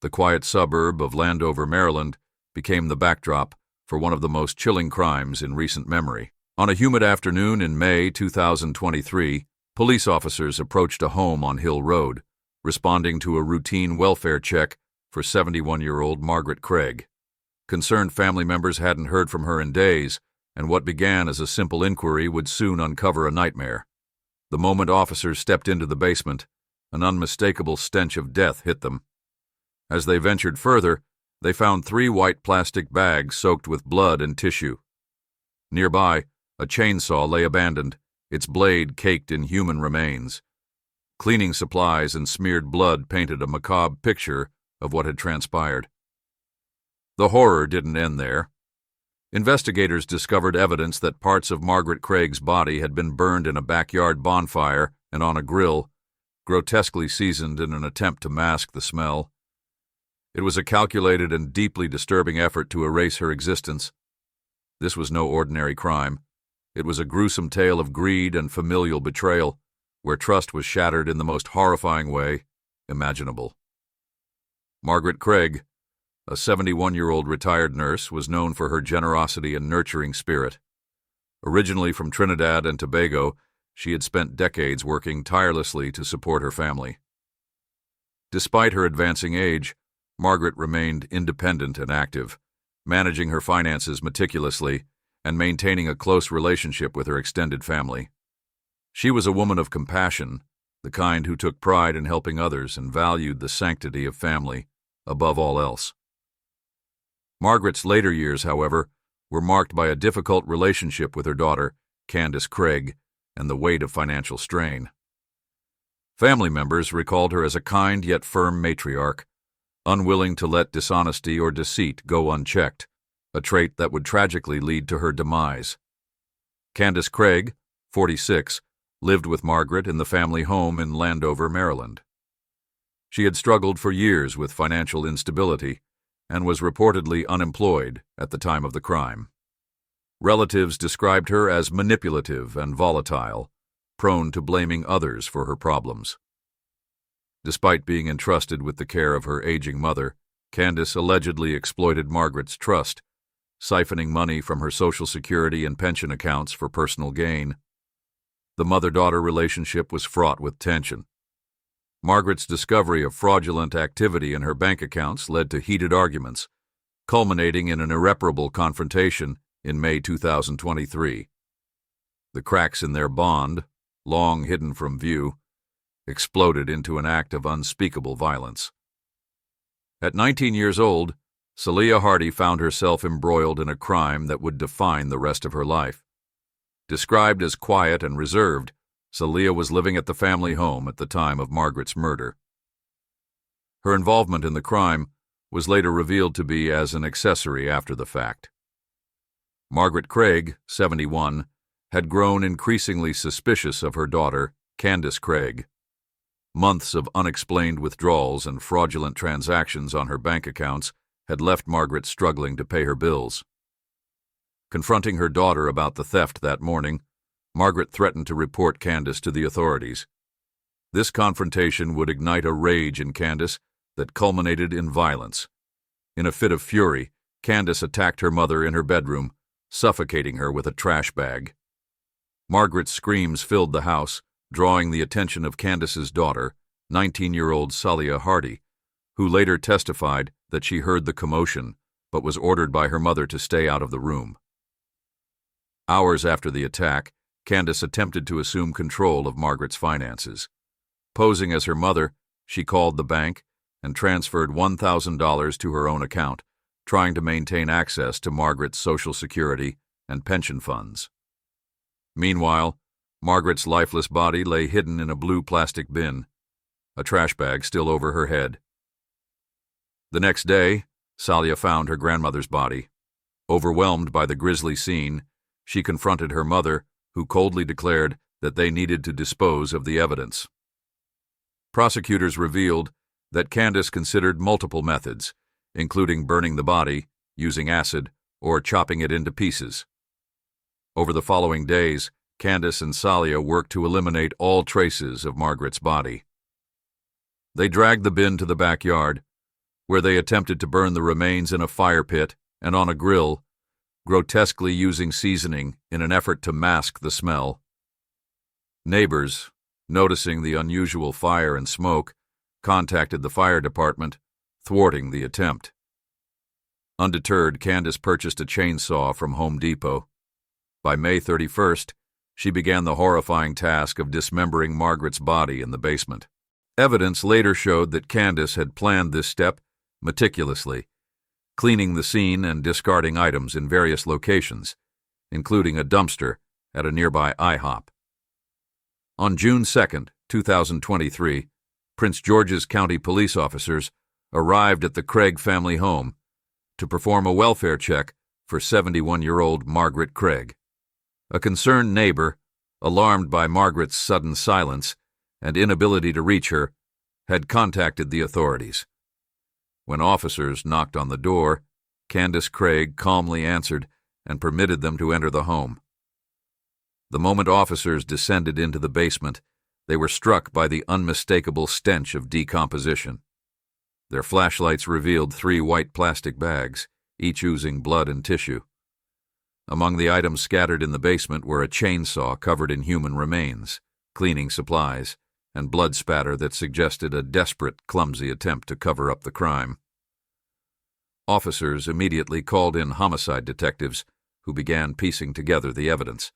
The quiet suburb of Landover, Maryland, became the backdrop for one of the most chilling crimes in recent memory. On a humid afternoon in May 2023, police officers approached a home on Hill Road, responding to a routine welfare check for 71-year-old Margaret Craig. Concerned family members hadn't heard from her in days, and what began as a simple inquiry would soon uncover a nightmare. The moment officers stepped into the basement, an unmistakable stench of death hit them. As they ventured further, they found 3 white plastic bags soaked with blood and tissue. Nearby, a chainsaw lay abandoned, its blade caked in human remains. Cleaning supplies and smeared blood painted a macabre picture of what had transpired. The horror didn't end there. Investigators discovered evidence that parts of Margaret Craig's body had been burned in a backyard bonfire and on a grill, grotesquely seasoned in an attempt to mask the smell. It was a calculated and deeply disturbing effort to erase her existence. This was no ordinary crime. It was a gruesome tale of greed and familial betrayal, where trust was shattered in the most horrifying way imaginable. Margaret Craig, a 71-year-old retired nurse, was known for her generosity and nurturing spirit. Originally from Trinidad and Tobago, she had spent decades working tirelessly to support her family. Despite her advancing age, Margaret remained independent and active, managing her finances meticulously and maintaining a close relationship with her extended family. She was a woman of compassion, the kind who took pride in helping others and valued the sanctity of family above all else. Margaret's later years, however, were marked by a difficult relationship with her daughter, Candace Craig, and the weight of financial strain. Family members recalled her as a kind yet firm matriarch, unwilling to let dishonesty or deceit go unchecked, a trait that would tragically lead to her demise. Candace Craig, 46, lived with Margaret in the family home in Landover, Maryland. She had struggled for years with financial instability and was reportedly unemployed at the time of the crime. Relatives described her as manipulative and volatile, prone to blaming others for her problems. Despite being entrusted with the care of her aging mother, Candace allegedly exploited Margaret's trust, siphoning money from her Social Security and pension accounts for personal gain. The mother-daughter relationship was fraught with tension. Margaret's discovery of fraudulent activity in her bank accounts led to heated arguments, culminating in an irreparable confrontation in May 2023. The cracks in their bond, long hidden from view, exploded into an act of unspeakable violence. At 19 years old, Salia Hardy found herself embroiled in a crime that would define the rest of her life. Described as quiet and reserved, Salia was living at the family home at the time of Margaret's murder. Her involvement in the crime was later revealed to be as an accessory after the fact. Margaret Craig, 71, had grown increasingly suspicious of her daughter, Candace Craig. Months of unexplained withdrawals and fraudulent transactions on her bank accounts had left Margaret struggling to pay her bills. Confronting her daughter about the theft that morning, Margaret threatened to report Candace to the authorities. This confrontation would ignite a rage in Candace that culminated in violence. In a fit of fury, Candace attacked her mother in her bedroom, suffocating her with a trash bag. Margaret's screams filled the house, drawing the attention of Candace's daughter, 19-year-old Salia Hardy, who later testified that she heard the commotion but was ordered by her mother to stay out of the room. Hours after the attack, Candace attempted to assume control of Margaret's finances. Posing as her mother, she called the bank and transferred $1,000 to her own account, trying to maintain access to Margaret's Social Security and pension funds. Meanwhile, Margaret's lifeless body lay hidden in a blue plastic bin, a trash bag still over her head. The next day, Salia found her grandmother's body. Overwhelmed by the grisly scene, she confronted her mother, who coldly declared that they needed to dispose of the evidence. Prosecutors revealed that Candace considered multiple methods, including burning the body, using acid, or chopping it into pieces. Over the following days, Candace and Salia worked to eliminate all traces of Margaret's body. They dragged the bin to the backyard, where they attempted to burn the remains in a fire pit and on a grill, grotesquely using seasoning in an effort to mask the smell. Neighbors, noticing the unusual fire and smoke, contacted the fire department, thwarting the attempt. Undeterred, Candace purchased a chainsaw from Home Depot. By May 31st, she began the horrifying task of dismembering Margaret's body in the basement. Evidence later showed that Candace had planned this step meticulously, cleaning the scene and discarding items in various locations, including a dumpster at a nearby IHOP. On June 2, 2023, Prince George's County police officers arrived at the Craig family home to perform a welfare check for 71-year-old Margaret Craig. A concerned neighbor, alarmed by Margaret's sudden silence and inability to reach her, had contacted the authorities. When officers knocked on the door, Candace Craig calmly answered and permitted them to enter the home. The moment officers descended into the basement, they were struck by the unmistakable stench of decomposition. Their flashlights revealed 3 white plastic bags, each oozing blood and tissue. Among the items scattered in the basement were a chainsaw covered in human remains, cleaning supplies, and blood spatter that suggested a desperate, clumsy attempt to cover up the crime. Officers immediately called in homicide detectives, who began piecing together the evidence.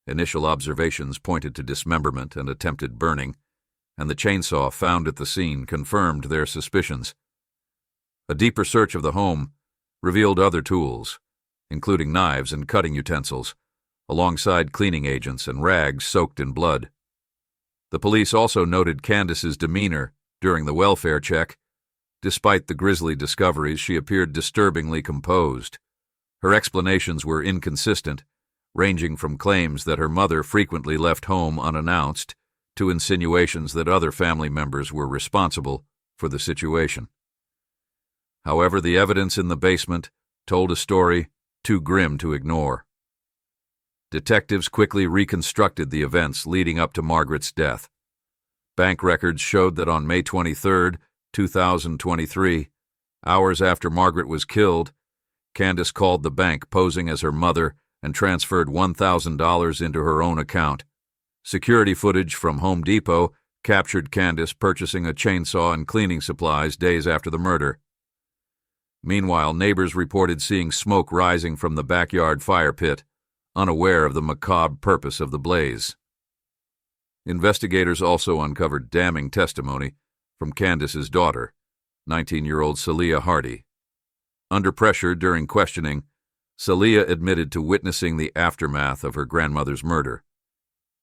Initial observations pointed to dismemberment and attempted burning, and the chainsaw found at the scene confirmed their suspicions. A deeper search of the home revealed other tools, including knives and cutting utensils, alongside cleaning agents and rags soaked in blood. The police also noted Candace's demeanor during the welfare check. Despite the grisly discoveries, she appeared disturbingly composed. Her explanations were inconsistent, ranging from claims that her mother frequently left home unannounced to insinuations that other family members were responsible for the situation. However, the evidence in the basement told a story too grim to ignore. Detectives quickly reconstructed the events leading up to Margaret's death. Bank records showed that on May 23, 2023, hours after Margaret was killed, Candace called the bank posing as her mother and transferred $1,000 into her own account. Security footage from Home Depot captured Candace purchasing a chainsaw and cleaning supplies days after the murder. Meanwhile, neighbors reported seeing smoke rising from the backyard fire pit, unaware of the macabre purpose of the blaze. Investigators also uncovered damning testimony from Candace's daughter, 19-year-old Salia Hardy. Under pressure during questioning, Salia admitted to witnessing the aftermath of her grandmother's murder.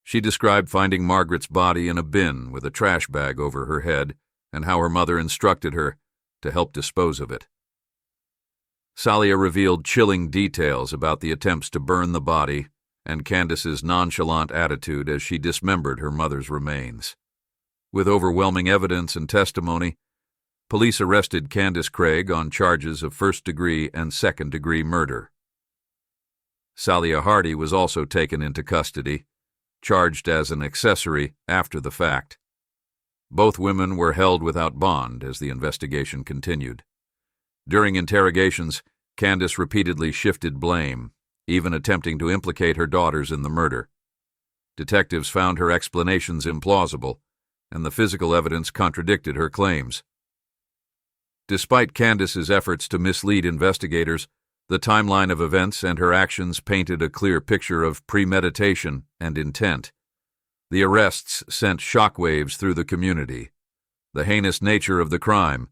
She described finding Margaret's body in a bin with a trash bag over her head and how her mother instructed her to help dispose of it. Salia revealed chilling details about the attempts to burn the body and Candace's nonchalant attitude as she dismembered her mother's remains. With overwhelming evidence and testimony, police arrested Candace Craig on charges of first-degree and second-degree murder. Salia Hardy was also taken into custody, charged as an accessory after the fact. Both women were held without bond as the investigation continued. During interrogations, Candace repeatedly shifted blame, even attempting to implicate her daughters in the murder. Detectives found her explanations implausible, and the physical evidence contradicted her claims. Despite Candace's efforts to mislead investigators, the timeline of events and her actions painted a clear picture of premeditation and intent. The arrests sent shockwaves through the community. The heinous nature of the crime,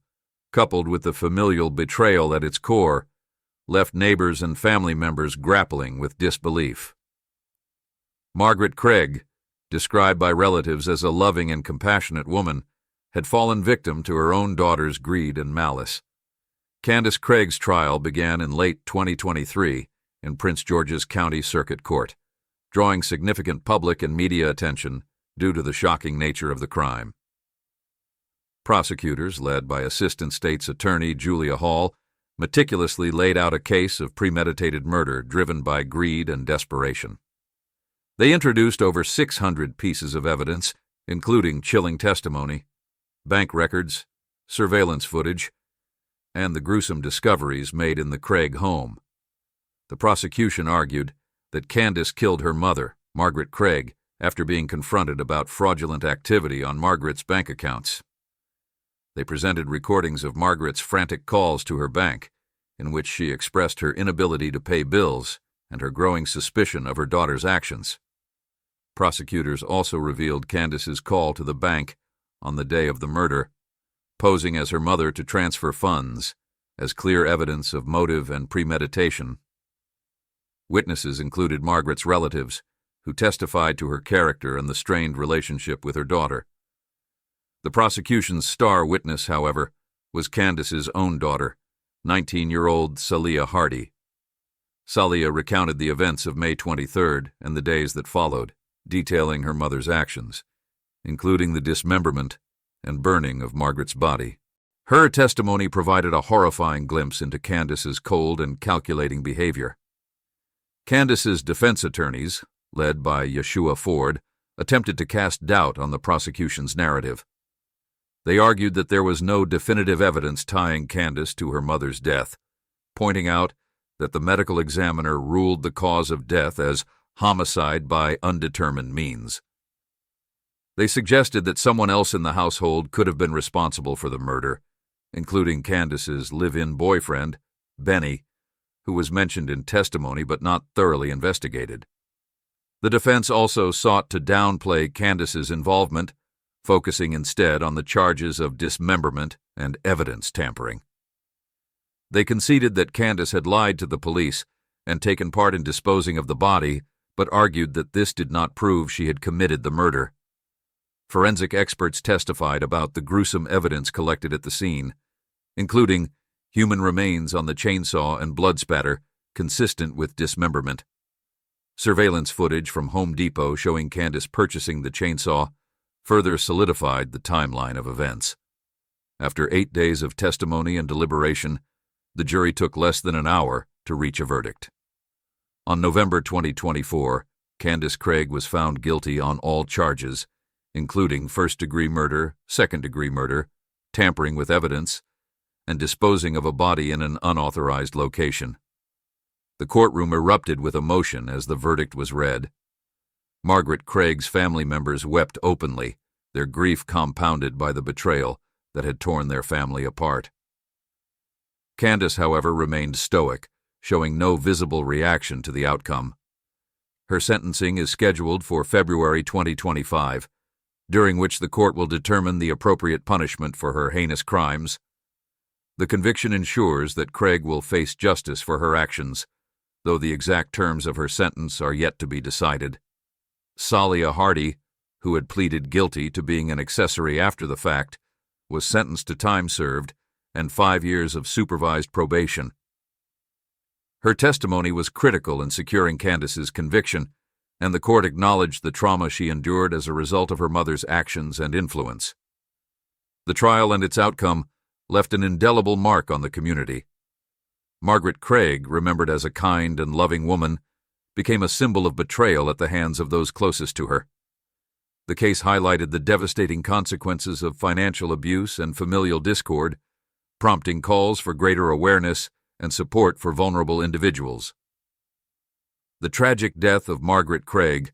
coupled with the familial betrayal at its core, left neighbors and family members grappling with disbelief. Margaret Craig, described by relatives as a loving and compassionate woman, had fallen victim to her own daughter's greed and malice. Candace Craig's trial began in late 2023 in Prince George's County Circuit Court, drawing significant public and media attention due to the shocking nature of the crime. Prosecutors, led by Assistant State's Attorney Julia Hall, meticulously laid out a case of premeditated murder driven by greed and desperation. They introduced over 600 pieces of evidence, including chilling testimony, bank records, surveillance footage, and the gruesome discoveries made in the Craig home. The prosecution argued that Candace killed her mother, Margaret Craig, after being confronted about fraudulent activity on Margaret's bank accounts. They presented recordings of Margaret's frantic calls to her bank, in which she expressed her inability to pay bills and her growing suspicion of her daughter's actions. Prosecutors also revealed Candace's call to the bank on the day of the murder, posing as her mother to transfer funds, as clear evidence of motive and premeditation. Witnesses included Margaret's relatives, who testified to her character and the strained relationship with her daughter. The prosecution's star witness, however, was Candace's own daughter, 19-year-old Salia Hardy. Salia recounted the events of May 23rd and the days that followed, detailing her mother's actions, including the dismemberment and burning of Margaret's body. Her testimony provided a horrifying glimpse into Candace's cold and calculating behavior. Candace's defense attorneys, led by Yeshua Ford, attempted to cast doubt on the prosecution's narrative. They argued that there was no definitive evidence tying Candace to her mother's death, pointing out that the medical examiner ruled the cause of death as homicide by undetermined means. They suggested that someone else in the household could have been responsible for the murder, including Candace's live-in boyfriend, Benny, who was mentioned in testimony but not thoroughly investigated. The defense also sought to downplay Candace's involvement, focusing instead on the charges of dismemberment and evidence tampering. They conceded that Candace had lied to the police and taken part in disposing of the body, but argued that this did not prove she had committed the murder. Forensic experts testified about the gruesome evidence collected at the scene, including human remains on the chainsaw and blood spatter consistent with dismemberment. Surveillance footage from Home Depot showing Candace purchasing the chainsaw further solidified the timeline of events. After 8 days of testimony and deliberation, the jury took less than an hour to reach a verdict. On November 2024, Candace Craig was found guilty on all charges, including first-degree murder, second-degree murder, tampering with evidence, and disposing of a body in an unauthorized location. The courtroom erupted with emotion as the verdict was read. Margaret Craig's family members wept openly, their grief compounded by the betrayal that had torn their family apart. Candace, however, remained stoic, showing no visible reaction to the outcome. Her sentencing is scheduled for February 2025, during which the court will determine the appropriate punishment for her heinous crimes. The conviction ensures that Craig will face justice for her actions, though the exact terms of her sentence are yet to be decided. Salia Hardy, who had pleaded guilty to being an accessory after the fact, was sentenced to time served and 5 years of supervised probation. Her testimony was critical in securing Candace's conviction, and the court acknowledged the trauma she endured as a result of her mother's actions and influence. The trial and its outcome left an indelible mark on the community. Margaret Craig, remembered as a kind and loving woman, became a symbol of betrayal at the hands of those closest to her. The case highlighted the devastating consequences of financial abuse and familial discord, prompting calls for greater awareness and support for vulnerable individuals. The tragic death of Margaret Craig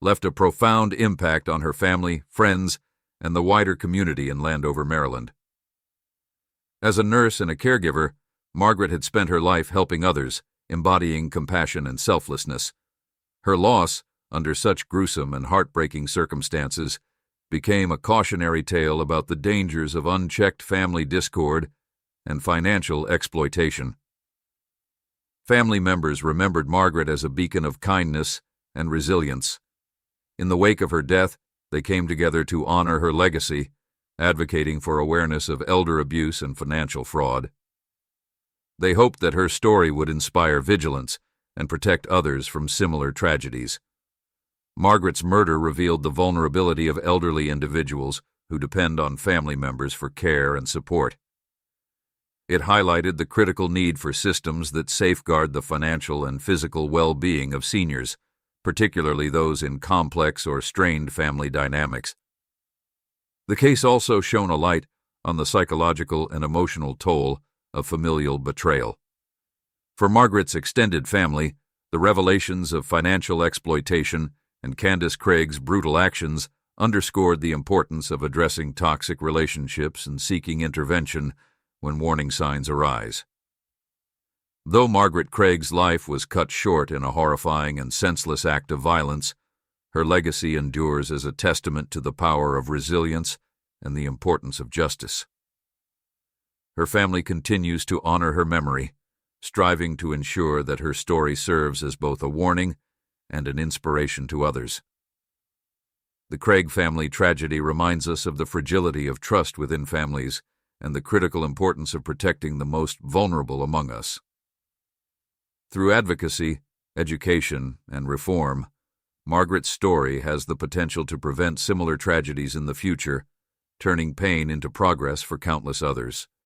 left a profound impact on her family, friends, and the wider community in Landover, Maryland. As a nurse and a caregiver, Margaret had spent her life helping others, embodying compassion and selflessness. Her loss, under such gruesome and heartbreaking circumstances, became a cautionary tale about the dangers of unchecked family discord and financial exploitation. Family members remembered Margaret as a beacon of kindness and resilience. In the wake of her death, they came together to honor her legacy, advocating for awareness of elder abuse and financial fraud. They hoped that her story would inspire vigilance and protect others from similar tragedies. Margaret's murder revealed the vulnerability of elderly individuals who depend on family members for care and support. It highlighted the critical need for systems that safeguard the financial and physical well-being of seniors, particularly those in complex or strained family dynamics. The case also shone a light on the psychological and emotional toll of familial betrayal. For Margaret's extended family, the revelations of financial exploitation and Candace Craig's brutal actions underscored the importance of addressing toxic relationships and seeking intervention when warning signs arise. Though Margaret Craig's life was cut short in a horrifying and senseless act of violence, her legacy endures as a testament to the power of resilience and the importance of justice. Her family continues to honor her memory, striving to ensure that her story serves as both a warning and an inspiration to others. The Craig family tragedy reminds us of the fragility of trust within families and the critical importance of protecting the most vulnerable among us. Through advocacy, education, and reform, Margaret's story has the potential to prevent similar tragedies in the future, turning pain into progress for countless others.